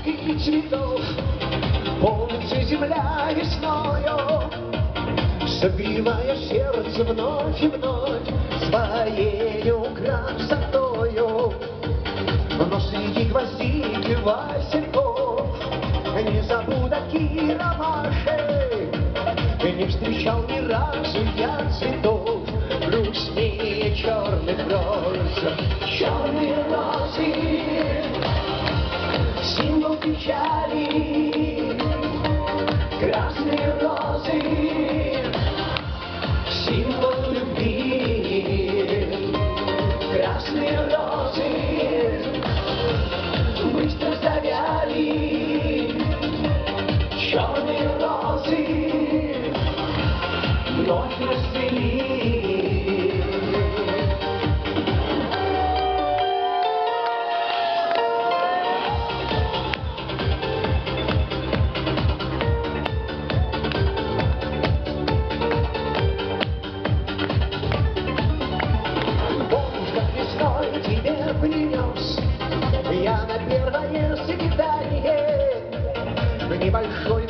и цветов. Полнится земля весною, согревая сердце вновь и вновь своею красотою. Но среди гвоздик и васильков не забуду Киромаши, не встречал ни разу я цветов грустнее черных роз. Черные розы, символ печали, красные розы, символ любви. Красные розы быстро завяли, черные розы вновь расцвели. Принес я на первое свидание небольшой